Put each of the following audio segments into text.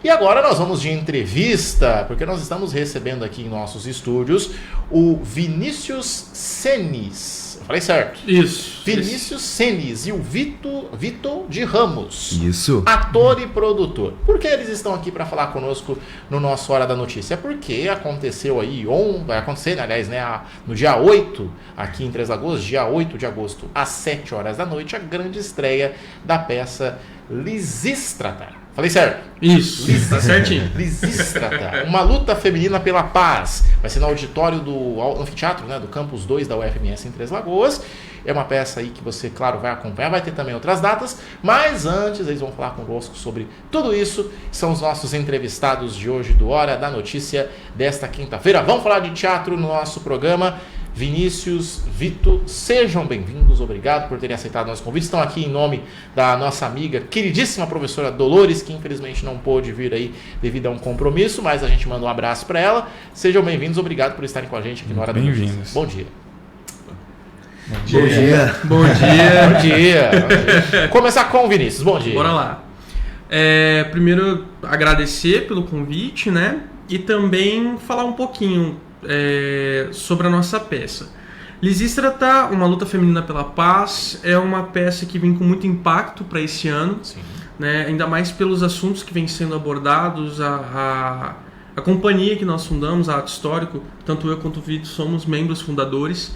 E agora nós vamos de entrevista, porque nós estamos recebendo aqui em nossos estúdios o Vinícius Senis. Eu falei certo? Isso. Vinícius Senis e o Vitor de Ramos. Isso. Ator e produtor. Por que eles estão aqui para falar conosco no nosso Hora da Notícia? Porque aconteceu aí, vai acontecer, aliás, né, no dia 8, aqui em Três Lagoas, dia 8 de agosto, às 7 horas da noite, a grande estreia da peça Lisístrata. Falei certo? Isso, tá certinho. Lisístrata, uma luta feminina pela paz. Vai ser no auditório do anfiteatro, né, do Campus 2 da UFMS em Três Lagoas. É uma peça aí que você, claro, vai acompanhar. Vai ter também outras datas. Mas antes, eles vão falar conosco sobre tudo isso. São os nossos entrevistados de hoje do Hora da Notícia desta quinta-feira. Vamos falar de teatro no nosso programa. Vinícius, Vitor, sejam bem-vindos, obrigado por terem aceitado o nosso convite. Estão aqui em nome da nossa amiga, queridíssima professora Dolores, que infelizmente não pôde vir aí devido a um compromisso, mas a gente manda um abraço para ela. Sejam bem-vindos, obrigado por estarem com a gente aqui na Hora da Notícia. Bom dia. Bom dia. Bom dia. Bom dia. Começar com o Vinícius, bom dia. Bora lá. Primeiro, agradecer pelo convite, né? E também falar um pouquinho sobre a nossa peça. Lisístrata, uma luta feminina pela paz, é uma peça que vem com muito impacto para esse ano, né? Ainda mais pelos assuntos que vêm sendo abordados, a companhia que nós fundamos, a Ato Histórico, tanto eu quanto o Vitor somos membros fundadores.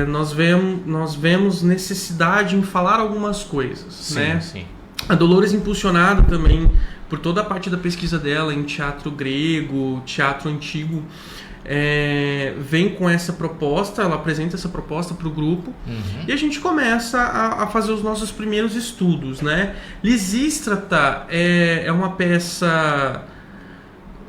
Nós vemos necessidade em falar algumas coisas, sim, né? Sim. A Dolores, impulsionada também por toda a parte da pesquisa dela em teatro grego, teatro antigo, vem com essa proposta, ela apresenta essa proposta para o grupo, e a gente começa a fazer os nossos primeiros estudos, né? Lisístrata é uma peça,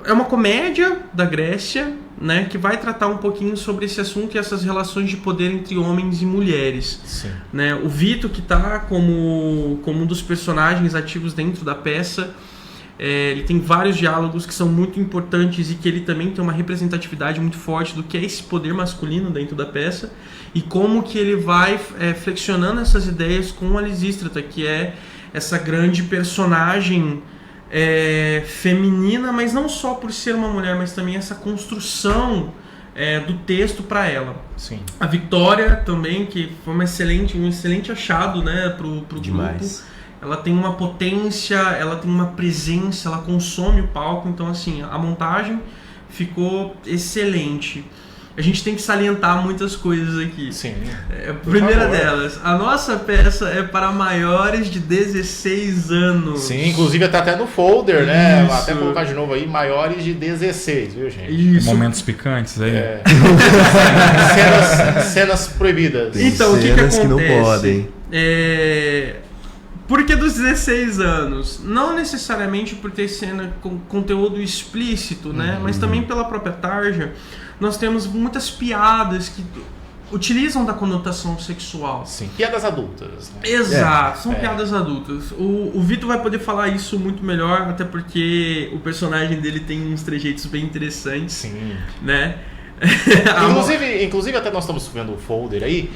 é uma comédia da Grécia, né, que vai tratar um pouquinho sobre esse assunto e essas relações de poder entre homens e mulheres. Sim. Né? O Vitor, que está como um dos personagens ativos dentro da peça, ele tem vários diálogos que são muito importantes e que ele também tem uma representatividade muito forte do que é esse poder masculino dentro da peça e como que ele vai flexionando essas ideias com a Lisístrata, que é essa grande personagem feminina, mas não só por ser uma mulher, mas também essa construção do texto para ela. Sim. A Vitória também, que foi um excelente achado, né, pro Demais. grupo. Ela tem uma potência, ela tem uma presença, ela consome o palco, então assim, a montagem ficou excelente. A gente tem que salientar muitas coisas aqui. Sim. A primeira delas, a nossa peça é para maiores de 16 anos. Sim, inclusive tá até no folder, né? Isso. Até colocar de novo aí, maiores de 16, viu, gente? Isso. Momentos picantes aí. Cenas proibidas. Então, o que Cenas acontece? que não podem. Por que dos 16 anos? Não necessariamente por ter cena com conteúdo explícito, né? Mas também pela própria tarja. Nós temos muitas piadas que utilizam da conotação sexual. Sim, piadas adultas. Né? Exato, são piadas adultas. O Vitor vai poder falar isso muito melhor, até porque o personagem dele tem uns trejeitos bem interessantes. Sim. Né? Inclusive, até nós estamos vendo o folder aí,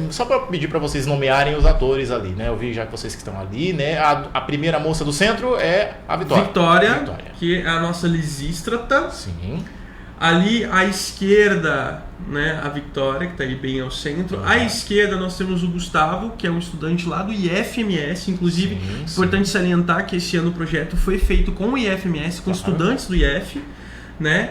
só para pedir para vocês nomearem os atores ali, né? Eu vi já que vocês que estão ali, né? A primeira moça do centro é a Vitória. Vitória, que é a nossa Lisístrata. Sim. Ali à esquerda, né, a Vitória, que está aí bem ao centro. À esquerda nós temos o Gustavo, que é um estudante lá do IFMS. Inclusive, importante salientar que esse ano o projeto foi feito com o IFMS, com estudantes do IF, né?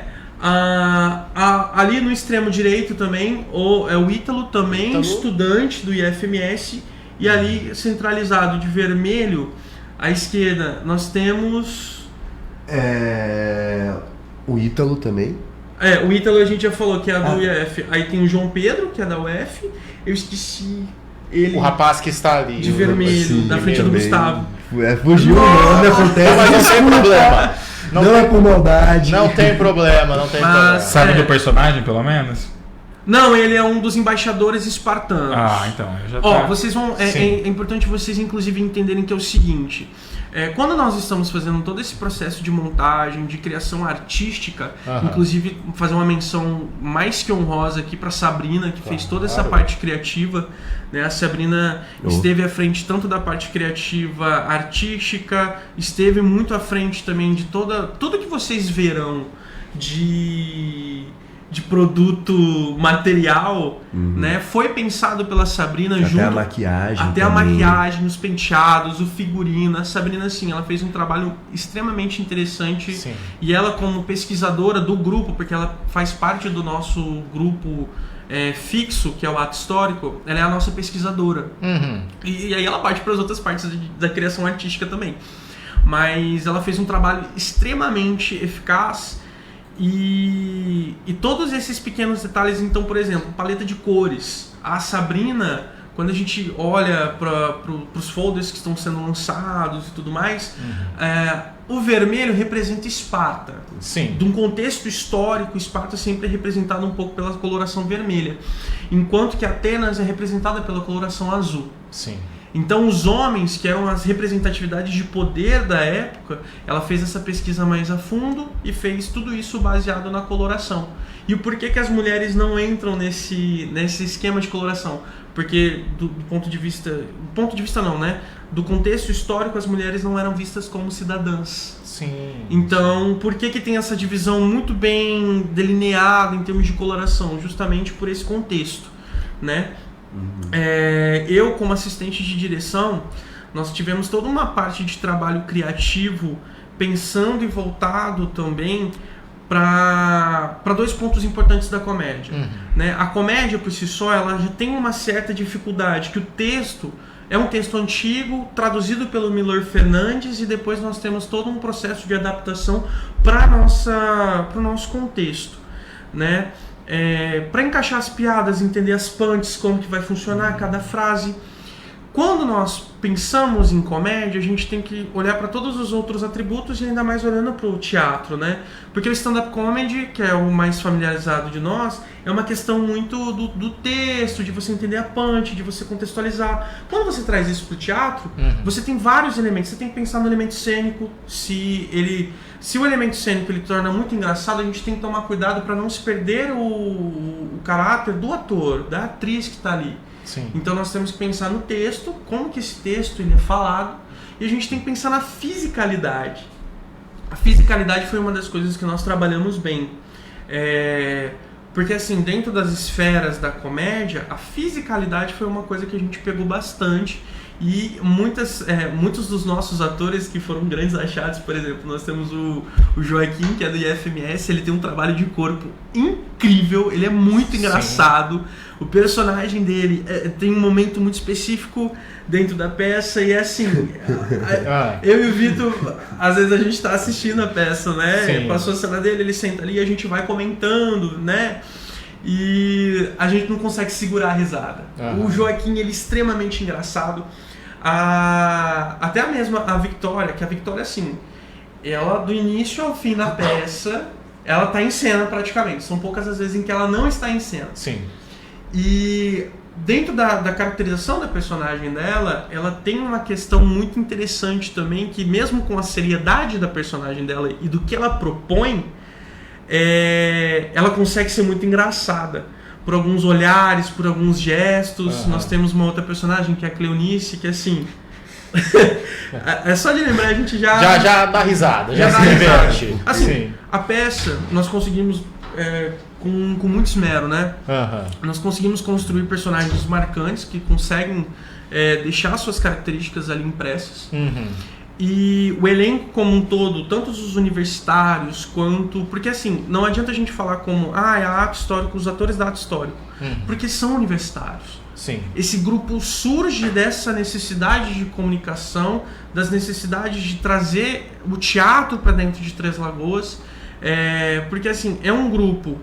Ali no extremo direito também o Ítalo, também estudante do IFMS. E ali centralizado de vermelho, à esquerda, nós temos... O Ítalo também. O Ítalo a gente já falou que é do IF. Aí tem o João Pedro, que é da UF. Eu esqueci ele. O rapaz que está ali. De vermelho, na frente do Gustavo. Fugiu o nome, acontece. Mas não tem problema. Não é por maldade. Não tem problema, não tem problema. Sabe do personagem, pelo menos? Não, ele é um dos embaixadores espartanos. Então, eu já Ó, vocês vão. É importante vocês, inclusive, entenderem que é o seguinte. Quando nós estamos fazendo todo esse processo de montagem, de criação artística, inclusive fazer uma menção mais que honrosa aqui para Sabrina, que fez toda essa parte criativa, né? A Sabrina esteve à frente tanto da parte criativa artística, esteve muito à frente também de tudo que vocês verão de produto material, né? Foi pensado pela Sabrina até a maquiagem. Até a maquiagem, os penteados, o figurino. A Sabrina, assim, ela fez um trabalho extremamente interessante. Sim. E ela, como pesquisadora do grupo, porque ela faz parte do nosso grupo fixo, que é o Ato Histórico, ela é a nossa pesquisadora. E aí ela parte para as outras partes da criação artística também. Mas ela fez um trabalho extremamente eficaz. E todos esses pequenos detalhes, então, por exemplo, paleta de cores. A Sabrina, quando a gente olha para os folders que estão sendo lançados e tudo mais, o vermelho representa Esparta. Sim. De um contexto histórico, Esparta sempre é representada um pouco pela coloração vermelha, enquanto que Atenas é representada pela coloração azul. Sim. Então os homens, que eram as representatividades de poder da época, ela fez essa pesquisa mais a fundo e fez tudo isso baseado na coloração. E o porquê que as mulheres não entram nesse esquema de coloração? Porque do ponto de vista não, né? Do contexto histórico, as mulheres não eram vistas como cidadãs. Sim. Então, por que tem essa divisão muito bem delineada em termos de coloração? Justamente por esse contexto, né? Eu, como assistente de direção, nós tivemos toda uma parte de trabalho criativo pensando e voltado também para dois pontos importantes da comédia. Né? A comédia por si só, ela já tem uma certa dificuldade, que o texto é um texto antigo, traduzido pelo Milor Fernandes, e depois nós temos todo um processo de adaptação para o nosso contexto, né? Para encaixar as piadas, entender as punches, como que vai funcionar cada frase. Quando nós pensamos em comédia, a gente tem que olhar para todos os outros atributos e ainda mais olhando para o teatro, né? Porque o stand-up comedy, que é o mais familiarizado de nós, é uma questão muito do texto, de você entender a punch, de você contextualizar. Quando você traz isso para o teatro, você tem vários elementos. Você tem que pensar no elemento cênico. Se o elemento cênico ele torna muito engraçado, a gente tem que tomar cuidado para não se perder o caráter do ator, da atriz que está ali. Sim. Então nós temos que pensar no texto, como que esse texto ele é falado, e a gente tem que pensar na fisicalidade. A fisicalidade foi uma das coisas que nós trabalhamos bem. Porque assim, dentro das esferas da comédia, a fisicalidade foi uma coisa que a gente pegou bastante. E muitos dos nossos atores que foram grandes achados, por exemplo, nós temos o Joaquim, que é do IFMS, ele tem um trabalho de corpo incrível, ele é muito engraçado. O personagem dele tem um momento muito específico dentro da peça e é assim, eu e o Vitor, às vezes a gente tá assistindo a peça, né? Sim. Passou a cena dele, ele senta ali e a gente vai comentando, né? E a gente não consegue segurar a risada. O Joaquim, ele é extremamente engraçado. Até mesmo a Victoria, que a Victoria, assim, ela do início ao fim da peça, ela tá em cena praticamente. São poucas as vezes em que ela não está em cena. Sim. E dentro da caracterização da personagem dela, ela tem uma questão muito interessante também, que mesmo com a seriedade da personagem dela e do que ela propõe, ela consegue ser muito engraçada por alguns olhares, por alguns gestos. Nós temos uma outra personagem que é a Cleonice, que assim é só de lembrar a gente já dá risada, já dá se risada. diverte. Assim, Sim. a peça nós conseguimos com muito esmero, né? Nós conseguimos construir personagens marcantes que conseguem deixar suas características ali impressas. E o elenco como um todo, tanto os universitários quanto... Porque assim, não adianta a gente falar como é ato histórico, os atores da ato histórico. Porque são universitários. Sim. Esse grupo surge dessa necessidade de comunicação, das necessidades de trazer o teatro para dentro de Três Lagoas. Porque assim, é um grupo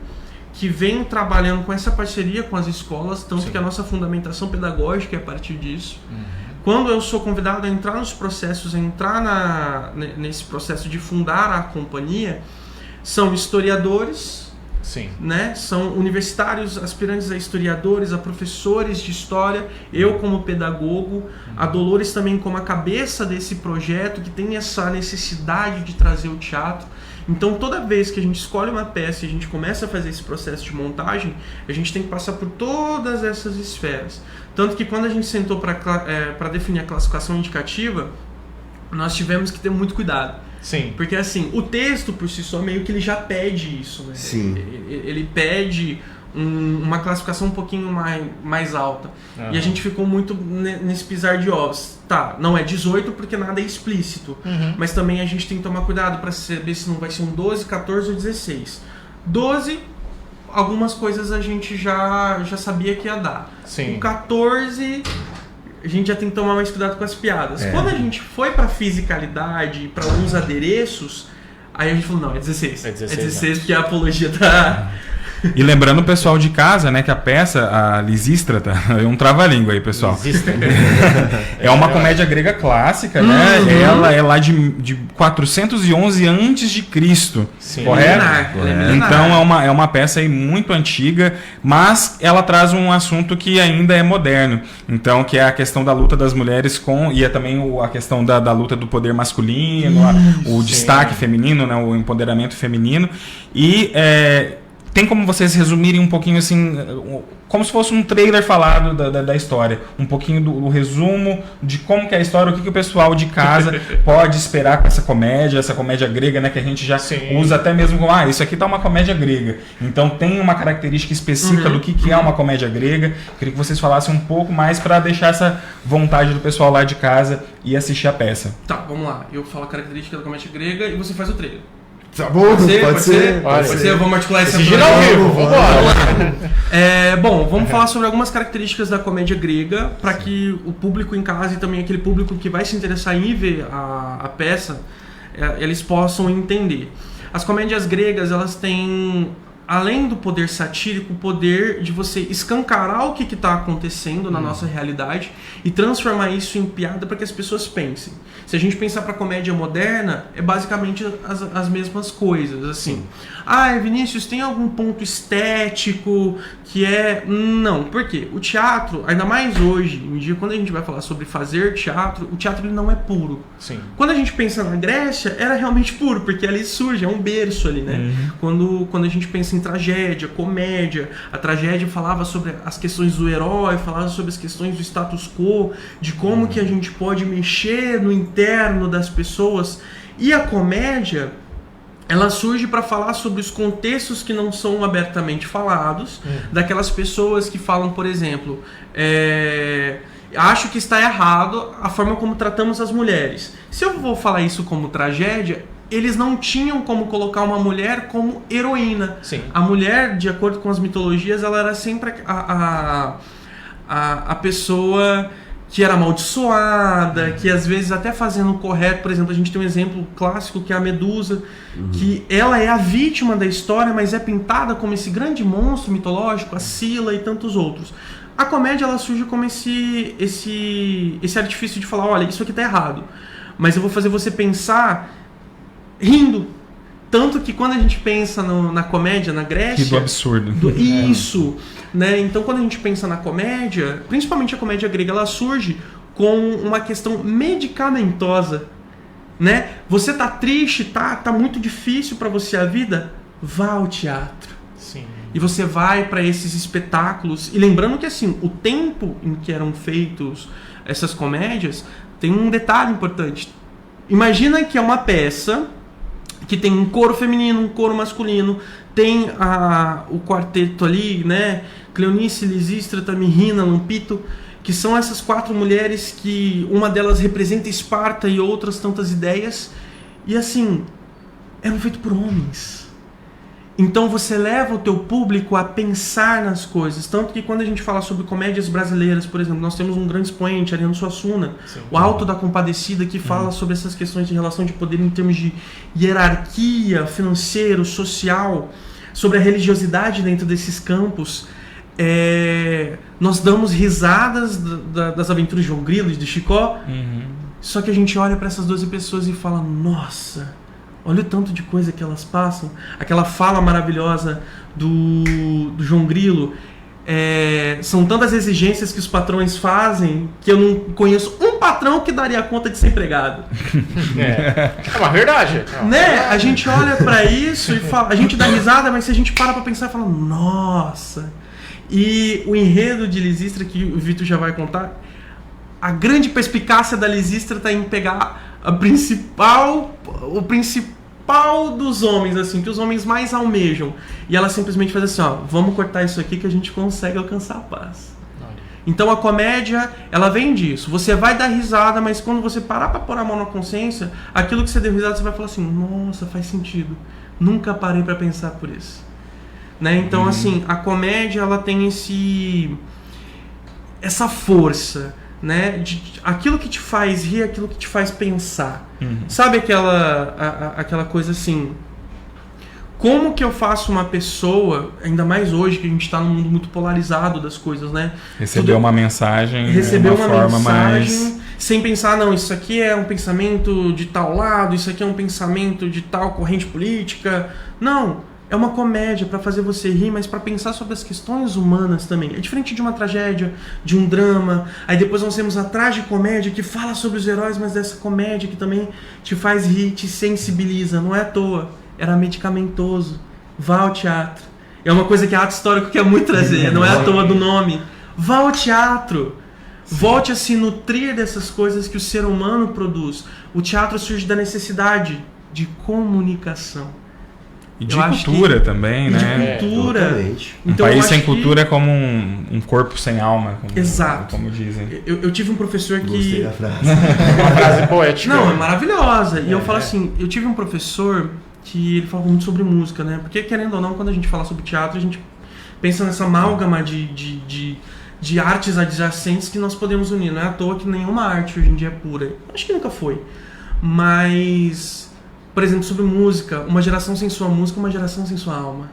que vem trabalhando com essa parceria com as escolas, tanto que a nossa fundamentação pedagógica é a partir disso. Quando eu sou convidado a entrar nos processos, a entrar nesse processo de fundar a companhia, são historiadores, Sim. Né? São universitários, aspirantes a historiadores, a professores de história, eu como pedagogo, a Dolores também como a cabeça desse projeto, que tem essa necessidade de trazer o teatro. Então toda vez que a gente escolhe uma peça e a gente começa a fazer esse processo de montagem, a gente tem que passar por todas essas esferas. Tanto que quando a gente sentou para definir a classificação indicativa, nós tivemos que ter muito cuidado. Sim. Porque assim, o texto por si só meio que ele já pede isso, né? Sim. Ele pede uma classificação um pouquinho mais alta. Uhum. E a gente ficou muito nesse pisar de ovos. Tá, não é 18 porque nada é explícito. Uhum. Mas também a gente tem que tomar cuidado para saber se não vai ser um 12, 14 ou 16. 12, algumas coisas a gente já sabia que ia dar. Sim. O 14... a gente já tem que tomar mais cuidado com as piadas. É. Quando a gente foi pra fisicalidade, pra alguns adereços, aí a gente falou, não, é 16. É 16, né? Porque a apologia tá... E lembrando o pessoal de casa, né, que a peça, a Lisístrata, é um trava-língua aí, pessoal. É uma comédia grega clássica, né? Ela é lá de 411 antes de Cristo, Sim. correto? Milenar, ela é milenar. Então é uma peça aí muito antiga, mas ela traz um assunto que ainda é moderno. Então, que é a questão da luta das mulheres e é também a questão da luta do poder masculino, o destaque feminino, né, o empoderamento feminino. E tem como vocês resumirem um pouquinho assim, como se fosse um trailer falado da história, um pouquinho do resumo de como que é a história, o que o pessoal de casa pode esperar com essa comédia grega, né, que a gente já usa até mesmo como, isso aqui tá uma comédia grega. Então tem uma característica específica do que é uma comédia grega. Queria que vocês falassem um pouco mais para deixar essa vontade do pessoal lá de casa e assistir a peça. Tá, vamos lá. Eu falo a característica da comédia grega e você faz o trailer. Tá bom, pode ser. Pode ser, vamos articular esse Gira ao vivo, vambora. Bom, vamos falar sobre algumas características da comédia grega para que o público em casa e também aquele público que vai se interessar em ver a peça, eles possam entender. As comédias gregas, elas têm, além do poder satírico, o poder de você escancarar o que está acontecendo na nossa realidade e transformar isso em piada para que as pessoas pensem. Se a gente pensar para a comédia moderna, é basicamente as mesmas coisas, assim. Vinícius, tem algum ponto estético que é... Não, por quê? O teatro, ainda mais hoje em dia, quando a gente vai falar sobre fazer teatro, o teatro ele não é puro. Sim. Quando a gente pensa na Grécia, era realmente puro, porque ali surge, é um berço ali, né? Quando a gente pensa em tragédia, comédia, a tragédia falava sobre as questões do herói, falava sobre as questões do status quo, de como que a gente pode mexer no interno das pessoas. E a comédia, ela surge para falar sobre os contextos que não são abertamente falados, daquelas pessoas que falam, por exemplo, acho que está errado a forma como tratamos as mulheres. Se eu vou falar isso como tragédia, eles não tinham como colocar uma mulher como heroína. Sim. A mulher, de acordo com as mitologias, ela era sempre a pessoa que era amaldiçoada, que às vezes até fazendo o correto. Por exemplo, a gente tem um exemplo clássico que é a Medusa, que ela é a vítima da história, mas é pintada como esse grande monstro mitológico, a Sila e tantos outros. A comédia, ela surge como esse artifício de falar, olha, isso aqui tá errado, mas eu vou fazer você pensar rindo. Tanto que quando a gente pensa na comédia, na Grécia... Que do absurdo. Isso, né? Então quando a gente pensa na comédia, principalmente a comédia grega, ela surge com uma questão medicamentosa, né? Você tá triste, tá muito difícil para você a vida? Vá ao teatro. Sim. E você vai para esses espetáculos. E lembrando que assim, o tempo em que eram feitos essas comédias, tem um detalhe importante. Imagina que é uma peça que tem um coro feminino, um coro masculino, tem o quarteto ali, né? Cleonice, Lisístrata, Mirrina, Lampito, que são essas 4 mulheres que uma delas representa Esparta e outras tantas ideias. E assim, eram feitos por homens. Então você leva o teu público a pensar nas coisas. Tanto que quando a gente fala sobre comédias brasileiras, por exemplo, nós temos um grande expoente, Ariano Suassuna, o Alto da Compadecida, que fala sobre essas questões de relação de poder em termos de hierarquia, financeiro, social, sobre a religiosidade dentro desses campos. Nós damos risadas das aventuras de João Grilo e de Chicó, só que a gente olha para essas 12 pessoas e fala, nossa, Olha o tanto de coisa que elas passam. Aquela fala maravilhosa do João Grilo. São tantas exigências que os patrões fazem que eu não conheço um patrão que daria conta de ser empregado. É uma verdade. Né? A gente olha pra isso e fala, a gente dá risada, mas se a gente para pra pensar e fala, nossa. E o enredo de Lisístrata, que o Vitor já vai contar, a grande perspicácia da Lisístrata tá em pegar o principal dos homens, assim, que os homens mais almejam. E ela simplesmente faz assim, ó, vamos cortar isso aqui que a gente consegue alcançar a paz. Então a comédia, ela vem disso. Você vai dar risada, mas quando você parar pra pôr a mão na consciência, aquilo que você deu risada, você vai falar assim, nossa, faz sentido. Nunca parei pra pensar por isso. Né? Então, assim, a comédia, ela tem essa força, né? Aquilo que te faz rir, aquilo que te faz pensar. Sabe aquela coisa assim, como que eu faço uma pessoa, ainda mais hoje que a gente está num mundo muito polarizado das coisas, né? Receber uma mensagem, receber uma forma mensagem mais... sem pensar, não, isso aqui é um pensamento de tal lado, isso aqui é um pensamento de tal corrente política. Não, é uma comédia para fazer você rir, mas para pensar sobre as questões humanas também. É diferente de uma tragédia, de um drama. Aí depois nós temos a tragicomédia que fala sobre os heróis, mas dessa comédia que também te faz rir, te sensibiliza. Não é à toa, era medicamentoso. Vá ao teatro. É uma coisa que a Ato Histórico quer muito trazer, não é à toa do nome. Vá ao teatro. Volte a se nutrir dessas coisas que o ser humano produz. O teatro surge da necessidade de comunicação. E de cultura também, né? De cultura. Então, um país sem cultura é como um corpo sem alma. Exato. Como dizem. Eu tive um professor que... Gostei da frase. Uma frase poética. Não, é maravilhosa. E eu falo assim, eu tive um professor que ele falava muito sobre música, né? Porque, querendo ou não, quando a gente fala sobre teatro, a gente pensa nessa amálgama de artes adjacentes que nós podemos unir. Não é à toa que nenhuma arte hoje em dia é pura. Acho que nunca foi. Mas... Por exemplo, sobre música, uma geração sem sua música, uma geração sem sua alma.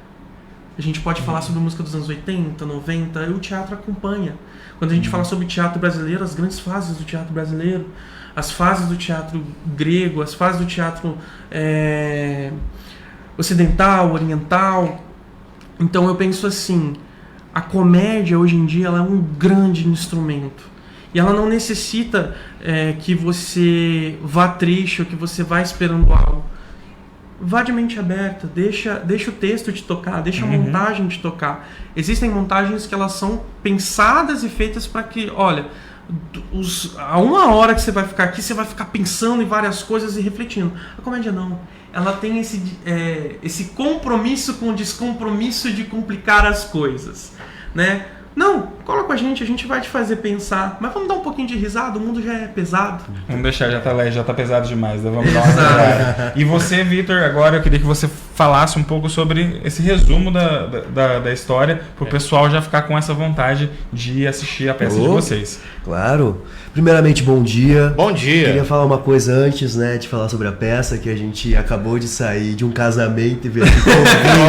A gente pode falar sobre música dos anos 80, 90, e o teatro acompanha. Quando a gente fala sobre teatro brasileiro, as grandes fases do teatro brasileiro, as fases do teatro grego, as fases do teatro ocidental, oriental. Então eu penso assim, a comédia hoje em dia ela é um grande instrumento. E ela não necessita que você vá triste ou que você vá esperando algo. Vá de mente aberta, deixa o texto te tocar, deixa a montagem te tocar. Existem montagens que elas são pensadas e feitas para que, olha, a uma hora que você vai ficar aqui, você vai ficar pensando em várias coisas e refletindo. A comédia não. Ela tem esse compromisso com o descompromisso de complicar as coisas, né? Não, cola com a gente vai te fazer pensar. Mas vamos dar um pouquinho de risada, o mundo já é pesado. Vamos deixar, já tá pesado demais, né? Vamos dar uma risada. E você, Vitor, agora eu queria que você falasse um pouco sobre esse resumo da história, pro pessoal já ficar com essa vontade de assistir a peça de vocês. Claro. Primeiramente, bom dia. Bom dia. Queria falar uma coisa antes, né, de falar sobre a peça, que a gente acabou de sair de um casamento e ver aqui.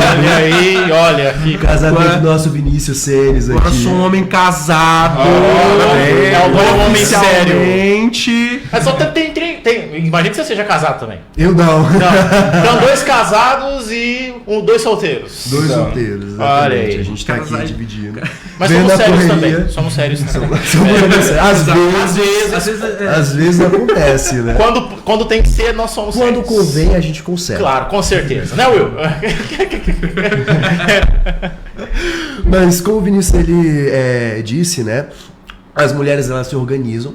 Olha aí, olha aqui. O casamento do nosso Vinícius Seres aqui. Agora eu sou um homem casado. É um homem sério. Oficialmente. Mas só tem. Imagina que você seja casado também. Eu não. Então, 2 casados e 2 solteiros. 2 solteiros, exatamente. Olha aí. A gente tá aqui Casais. dividindo. Mas Vendo somos a sérios correria. também. Somos sérios também. Às vezes acontece, né? Quando tem que ser, nós somos Quando sérios. convém, a gente consegue. Claro, com certeza. Né, Will? Mas como o Vinícius ele disse, né? As mulheres elas se organizam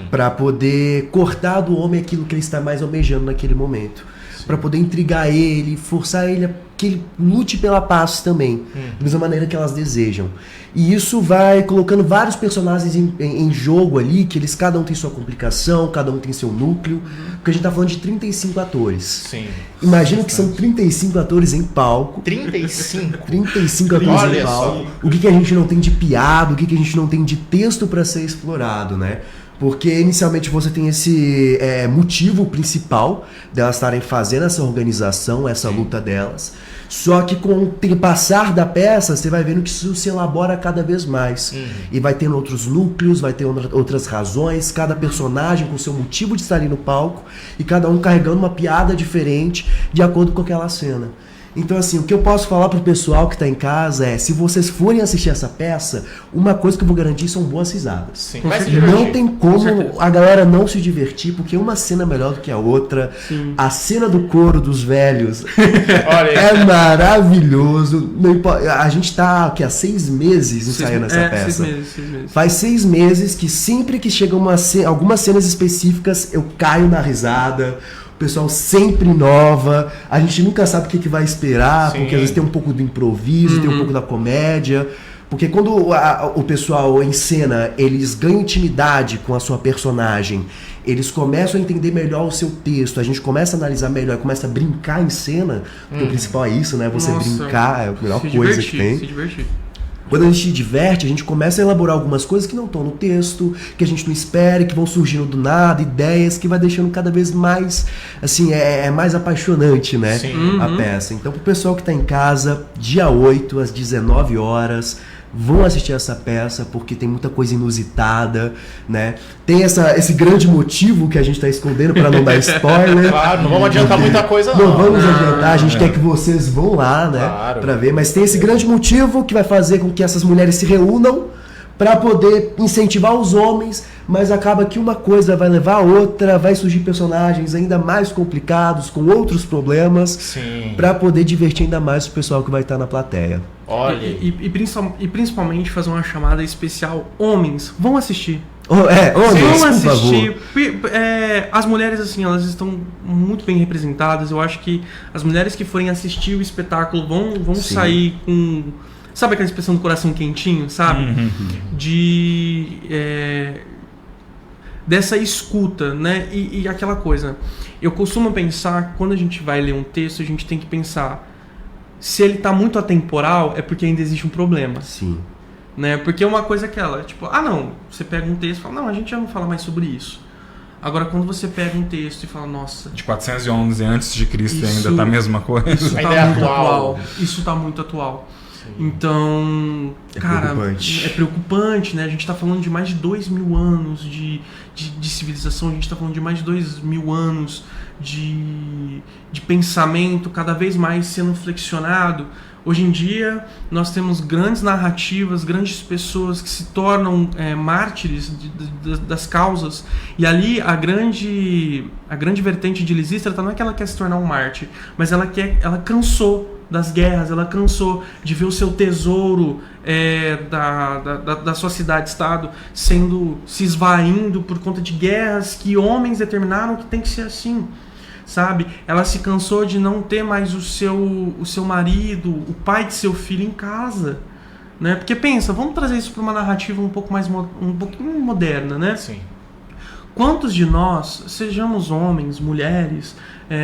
para poder cortar do homem aquilo que ele está mais almejando naquele momento. Para poder intrigar ele, forçar ele a que ele lute pela paz também, da mesma maneira que elas desejam. E isso vai colocando vários personagens em jogo ali, que eles cada um tem sua complicação, cada um tem seu núcleo, porque a gente tá falando de 35 atores. Sim. Imagina que são 35 atores em palco. 35? 35 atores Olha em palco. só. O que a gente não tem de piada, o que a gente não tem de texto para ser explorado, né? Porque inicialmente você tem esse motivo principal delas estarem fazendo essa organização, essa luta delas. Só que com o passar da peça, você vai vendo que isso se elabora cada vez mais. E vai tendo outros núcleos, vai ter outras razões, cada personagem com seu motivo de estar ali no palco, e cada um carregando uma piada diferente de acordo com aquela cena. Então, assim, o que eu posso falar pro pessoal que tá em casa é, se vocês forem assistir essa peça, uma coisa que eu vou garantir são boas risadas. Sim, Com vai se certeza. divertir. Não tem como a galera não se divertir, porque uma cena é melhor do que a outra. Sim. A cena do coro dos velhos Olha aí. é maravilhoso. Não importa- A gente tá há 6 meses ensaiando essa peça. 6 meses. Faz 6 meses que sempre que chegam algumas cenas específicas, eu caio na risada. O pessoal sempre inova. A gente nunca sabe o que vai esperar, Sim. porque às vezes tem um pouco do improviso, tem um pouco da comédia. Porque quando o pessoal em cena, eles ganham intimidade com a sua personagem, eles começam a entender melhor o seu texto, a gente começa a analisar melhor, começa a brincar em cena, porque o principal é isso, né? Você Nossa, brincar é a melhor se coisa divertir, que tem. Se divertir. Quando a gente se diverte, a gente começa a elaborar algumas coisas que não estão no texto, que a gente não espera, que vão surgindo do nada, ideias que vai deixando cada vez mais, assim, é mais apaixonante, né? Sim. A peça. Então, pro pessoal que tá em casa, dia 8, às 19 horas, vão assistir essa peça, porque tem muita coisa inusitada, né? Tem esse grande motivo que a gente tá escondendo para não dar spoiler. Claro, não vamos adiantar muita coisa, Não não. vamos adiantar, a gente quer que vocês vão lá, né? Claro. Pra ver, mas tem esse grande motivo que vai fazer com que essas mulheres se reúnam pra poder incentivar os homens, mas acaba que uma coisa vai levar a outra, vai surgir personagens ainda mais complicados, com outros problemas, Sim. pra poder divertir ainda mais o pessoal que vai estar na plateia. Olha. E principalmente fazer uma chamada especial. Homens, vão assistir. Homens, Vão por assistir. favor. As mulheres, assim, elas estão muito bem representadas. Eu acho que as mulheres que forem assistir o espetáculo vão Sim. sair com... Sabe aquela expressão do coração quentinho, sabe? Dessa escuta, né? E aquela coisa. Eu costumo pensar, quando a gente vai ler um texto, a gente tem que pensar, se ele tá muito atemporal, é porque ainda existe um problema. Sim. Né? Porque uma coisa é aquela, tipo, não, você pega um texto e fala, não, a gente já não fala mais sobre isso. Agora, quando você pega um texto e fala, nossa... De 411 antes de Cristo Isso- ainda tá a mesma coisa. Isso Ainda tá é muito atual. atual. Isso tá muito atual. Então, É cara, preocupante. é preocupante, né? A gente tá falando de mais de 2.000 anos de civilização, a gente tá falando de mais de 2.000 anos de pensamento cada vez mais sendo flexionado. Hoje em dia, nós temos grandes narrativas, grandes pessoas que se tornam mártires das causas. E ali, a grande vertente de Lisístrata não é que ela quer se tornar um mártir, mas ela cansou das guerras, ela cansou de ver o seu tesouro da sua cidade-estado se esvaindo por conta de guerras que homens determinaram que tem que ser assim. Sabe? Ela se cansou de não ter mais o seu marido, o pai de seu filho em casa, né? Porque pensa, vamos trazer isso para uma narrativa um pouquinho moderna, né? Sim. Quantos de nós, sejamos homens, mulheres,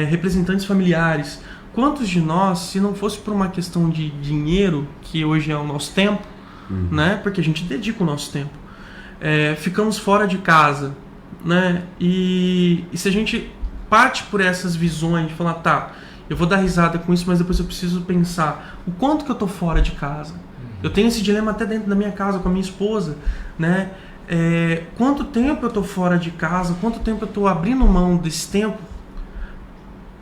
representantes familiares, quantos de nós, se não fosse por uma questão de dinheiro, que hoje é o nosso tempo, né? Porque a gente dedica o nosso tempo, ficamos fora de casa, né? E se a gente parte por essas visões de falar, tá, eu vou dar risada com isso, mas depois eu preciso pensar o quanto que eu tô fora de casa. Eu tenho esse dilema até dentro da minha casa com a minha esposa, né? Quanto tempo eu tô fora de casa, quanto tempo eu tô abrindo mão desse tempo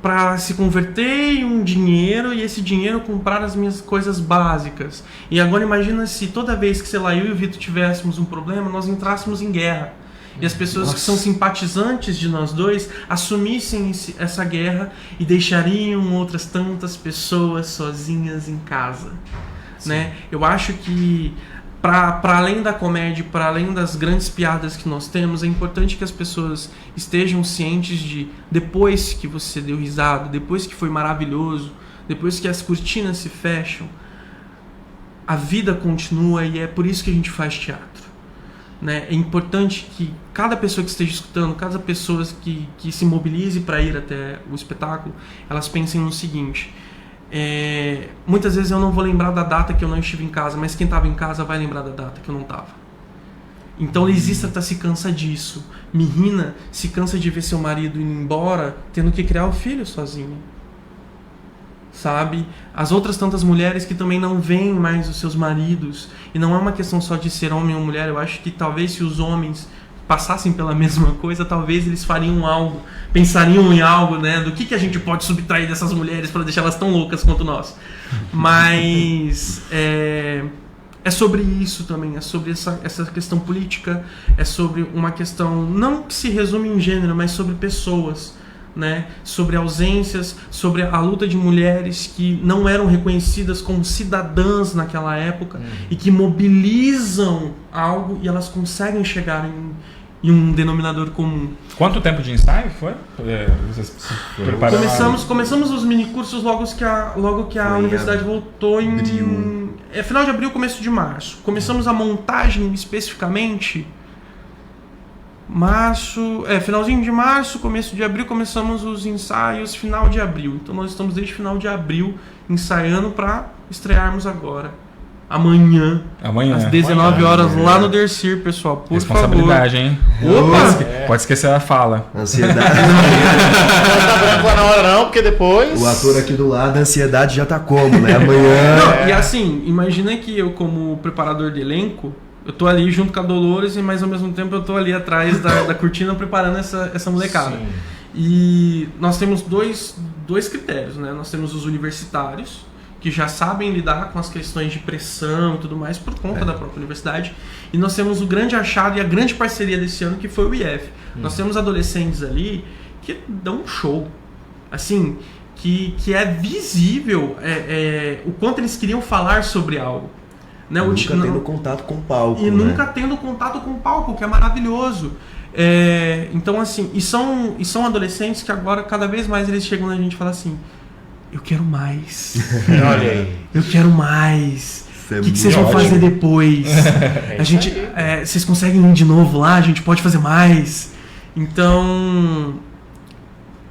para se converter em um dinheiro e esse dinheiro comprar as minhas coisas básicas. E agora imagina se toda vez que, sei lá, eu e o Vitor tivéssemos um problema, nós entrássemos em guerra. E as pessoas que são simpatizantes de nós dois assumissem essa guerra e deixariam outras tantas pessoas sozinhas em casa, né? Eu acho que para além da comédia, para além das grandes piadas que nós temos, é importante que as pessoas estejam cientes de, depois que você deu risada, depois que foi maravilhoso, depois que as cortinas se fecham, a vida continua, e é por isso que a gente faz teatro. Né? É importante que cada pessoa que esteja escutando, cada pessoa que se mobilize para ir até o espetáculo, elas pensem no seguinte: muitas vezes eu não vou lembrar da data que eu não estive em casa, mas quem estava em casa vai lembrar da data que eu não estava. Então Lisístrata se cansa disso. Mirrina se cansa de ver seu marido indo embora, tendo que criar o filho sozinha. Sabe? As outras tantas mulheres que também não veem mais os seus maridos. E não é uma questão só de ser homem ou mulher. Eu acho que talvez se os homens passassem pela mesma coisa, talvez eles fariam algo, pensariam em algo, né? Do que a gente pode subtrair dessas mulheres para deixar elas tão loucas quanto nós. Mas é sobre isso também, é sobre essa questão política, é sobre uma questão não que se resume em gênero, mas sobre pessoas, né? Sobre ausências, sobre a luta de mulheres que não eram reconhecidas como cidadãs naquela época e que mobilizam algo e elas conseguem chegar em um denominador comum. Quanto tempo de ensaio foi? Vocês se prepararam? Começamos os minicursos logo que a universidade voltou em abril. Final de abril, começo de março. Começamos a montagem especificamente finalzinho de março, começo de abril, começamos os ensaios final de abril. Então nós estamos desde final de abril ensaiando para estrearmos agora. Amanhã, às 19 horas, lá no Dercir, pessoal, por responsabilidade, favor. Hein? Opa! Pode esquecer a fala. Ansiedade. Não tá na hora não, porque depois... O ator aqui do lado, a ansiedade já tá como, né? Amanhã... Não, e assim, imagina que eu, como preparador de elenco, eu tô ali junto com a Dolores, mas ao mesmo tempo eu tô ali atrás da cortina preparando essa molecada. Sim. E nós temos dois critérios, né? Nós temos os universitários, que já sabem lidar com as questões de pressão e tudo mais por conta da própria universidade. E nós temos o grande achado e a grande parceria desse ano, que foi o IF. Nós temos adolescentes ali que dão um show. Assim, que é visível o quanto eles queriam falar sobre algo. Né? Nunca tendo contato com o palco. E nunca tendo contato com o palco, que é maravilhoso. Então, assim, e são adolescentes que agora, cada vez mais, eles chegam na gente e falam assim: eu quero mais. Olha aí. Eu quero mais. Isso é O que vocês vão fazer depois? Vocês conseguem ir de novo lá? A gente pode fazer mais. Então,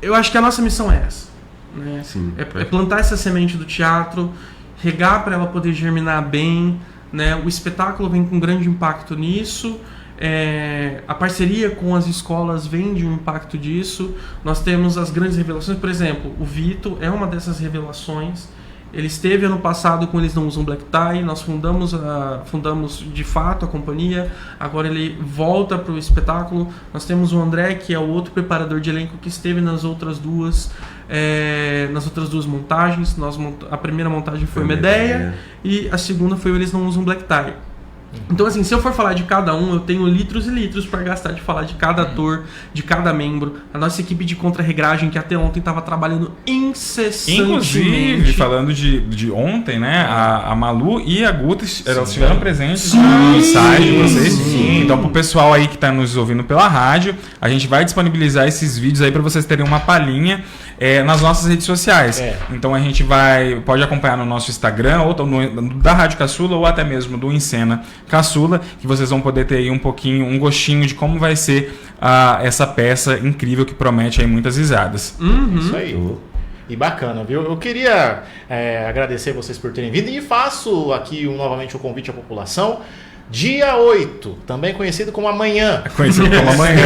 eu acho que a nossa missão é essa, né? Sim. É plantar essa semente do teatro, regar para ela poder germinar bem, né? O espetáculo vem com grande impacto nisso. A parceria com as escolas vem de um impacto disso. Nós temos as grandes revelações. Por exemplo, o Vito é uma dessas revelações. Ele esteve ano passado com Eles Não Usam Black Tie. Nós fundamos de fato a companhia. Agora ele volta para o espetáculo. Nós temos o André, que é o outro preparador de elenco, que esteve nas outras duas montagens. A primeira montagem foi Medeia e a segunda foi o Eles Não Usam Black Tie. Então, assim, se eu for falar de cada um, eu tenho litros e litros para gastar de falar de cada ator, de cada membro. A nossa equipe de contra-regragem, que até ontem estava trabalhando incessantemente. Inclusive, falando de ontem, né? A Malu e a Guta, elas estiveram presentes no ensaio de vocês. Sim. Então, pro pessoal aí que está nos ouvindo pela rádio, a gente vai disponibilizar esses vídeos aí para vocês terem uma palhinha nas nossas redes sociais. Então, a gente pode acompanhar no nosso Instagram, ou da Rádio Caçula, ou até mesmo do Encena Caçula, que vocês vão poder ter aí um gostinho de como vai ser essa peça incrível que promete aí muitas risadas. Isso aí. E bacana, viu? Eu queria agradecer vocês por terem vindo e faço aqui novamente o convite à população. Dia 8, também conhecido como amanhã. Conhecido como amanhã.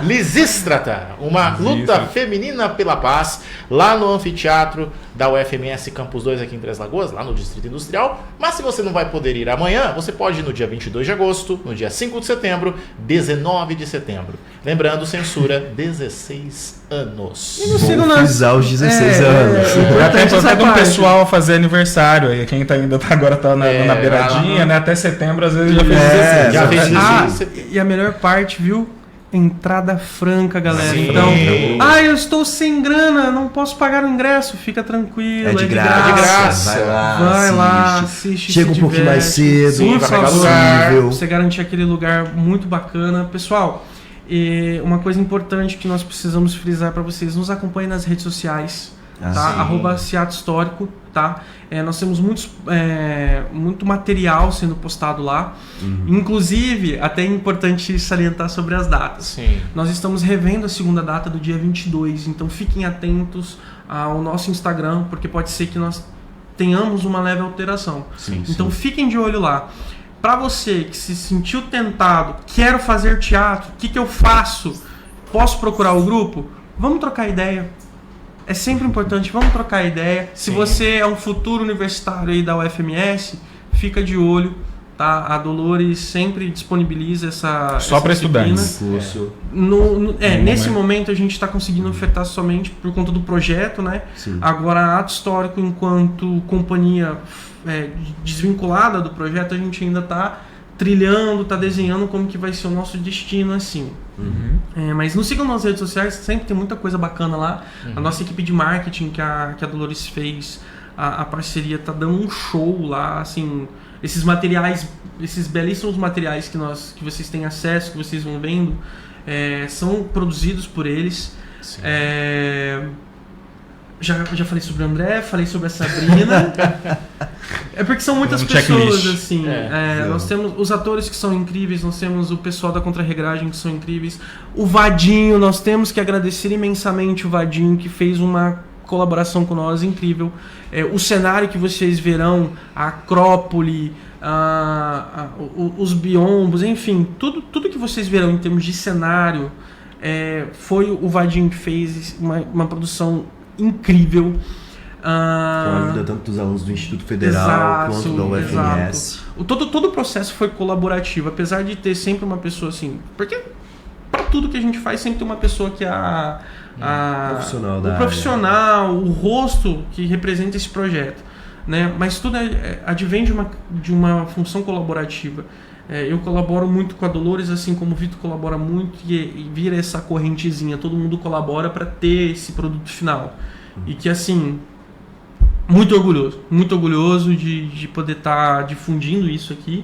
Lisístrata, uma luta feminina pela paz, lá no anfiteatro da UFMS Campus 2 aqui em Três Lagoas, lá no Distrito Industrial. Mas se você não vai poder ir amanhã, você pode ir no dia 22 de agosto, no dia 5 de setembro, 19 de setembro. Lembrando, censura 16 anos. Vou frisar os 16 anos. Até do pessoal fazer aniversário aí. Quem agora tá na beiradinha, né? Até setembro, às vezes já fez 16. Já fez 16. E a melhor parte, viu? Entrada franca, galera. Sim. Então, eu estou sem grana, não posso pagar o ingresso. Fica tranquilo, É de graça. Vai lá, assiste. Chega um pouquinho mais cedo, Sim, pra vai pegar lugar. Você garantir aquele lugar muito bacana. Pessoal, uma coisa importante que nós precisamos frisar para vocês: nos acompanhem nas redes sociais. Tá? @Ciato Histórico, tá? Nós temos muito material sendo postado lá. Inclusive, até é importante salientar sobre as datas. Sim. Nós estamos revendo a segunda data do dia 22, então fiquem atentos ao nosso Instagram, porque pode ser que nós tenhamos uma leve alteração. Então fiquem de olho lá. Pra você que se sentiu tentado, quero fazer teatro, o que eu faço? Posso procurar o grupo? Vamos trocar ideia. É sempre importante, vamos trocar ideia. Se você é um futuro universitário aí da UFMS, fica de olho, tá? A Dolores sempre disponibiliza essa para disciplina. estudantes. Curso. Nesse momento a gente está conseguindo ofertar somente por conta do projeto, né? Sim. Agora, Ato Histórico, enquanto companhia desvinculada do projeto, a gente ainda está trilhando, está desenhando como que vai ser o nosso destino, assim. Mas nos sigam nas redes sociais, sempre tem muita coisa bacana lá. A nossa equipe de marketing que a Dolores fez, a parceria tá dando um show lá, assim, esses materiais, esses belíssimos materiais que vocês têm acesso, que vocês vão vendo, são produzidos por eles. Já falei sobre o André, falei sobre a Sabrina. É porque são muitas pessoas, assim. Nós temos os atores que são incríveis, nós temos o pessoal da Contra-Regragem que são incríveis. O Vadinho, nós temos que agradecer imensamente o Vadinho, que fez uma colaboração com nós incrível. O cenário que vocês verão, a Acrópole, os biombos, enfim, tudo que vocês verão em termos de cenário, foi o Vadinho que fez uma produção incrível. Com a ajuda tanto dos alunos do Instituto Federal quanto da UFMS. Todo o processo foi colaborativo, apesar de ter sempre uma pessoa assim. Porque para tudo que a gente faz, sempre tem uma pessoa que é o profissional, o rosto que representa esse projeto. Né? Mas tudo advém de uma função colaborativa. Eu colaboro muito com a Dolores, assim como o Vitor colabora muito, e vira essa correntezinha, todo mundo colabora para ter esse produto final. E que, assim, muito orgulhoso de poder estar difundindo isso aqui,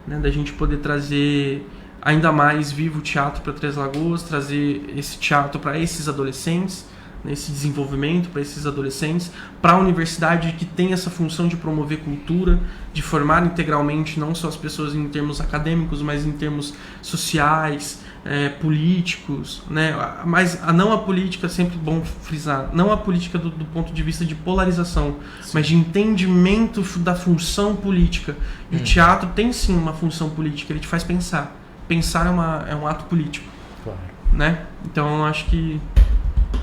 né? Da gente poder trazer ainda mais vivo o teatro para Três Lagoas, trazer esse teatro para esses adolescentes, esse desenvolvimento para esses adolescentes, para a universidade que tem essa função de promover cultura, de formar integralmente não só as pessoas em termos acadêmicos, mas em termos sociais, políticos, né? Mas não a política, sempre bom frisar, não a política do ponto de vista de polarização, mas de entendimento da função política. E o teatro tem sim uma função política, ele te faz pensar. Pensar é um ato político, Claro. né? Então eu acho que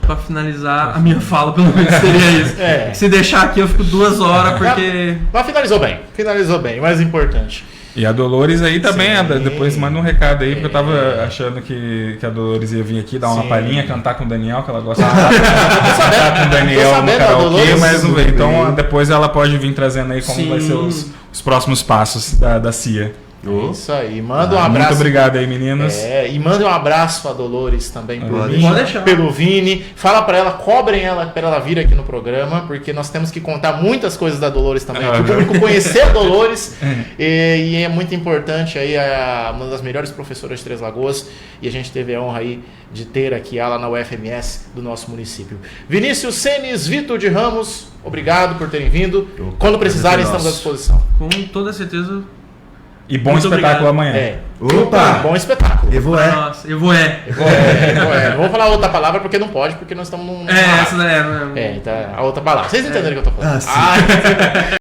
para finalizar a minha fala, pelo menos seria isso. Se deixar aqui eu fico 2 horas, porque... Mas finalizou bem, mais importante. E a Dolores aí também, depois manda um recado aí, porque eu tava achando que a Dolores ia vir aqui dar uma palhinha, cantar com o Daniel, que ela gosta de cantar com o Daniel no karaokê, mas não veio. Então depois ela pode vir trazendo aí como vai ser os próximos passos da CIA. Isso aí, manda um abraço. Muito obrigado aí, meninos. E manda um abraço pra Dolores também por mim, Pode deixar. pelo Vini. Fala pra ela, cobrem ela pra ela vir aqui no programa, porque nós temos que contar muitas coisas da Dolores também. O público conhecer a Dolores e é muito importante aí, uma das melhores professoras de Três Lagoas, e a gente teve a honra aí de ter aqui ela na UFMS do nosso município. Vinícius Senes, Vitor de Ramos, obrigado por terem vindo. Quando precisarem, estamos à disposição. Com toda certeza. E bom Muito espetáculo obrigado. amanhã. Opa! Bom espetáculo. Nossa, eu vou Não vou falar outra palavra porque não pode, porque nós estamos num. essa daí Então, a outra palavra. Vocês entenderam o que eu tô falando? Sim.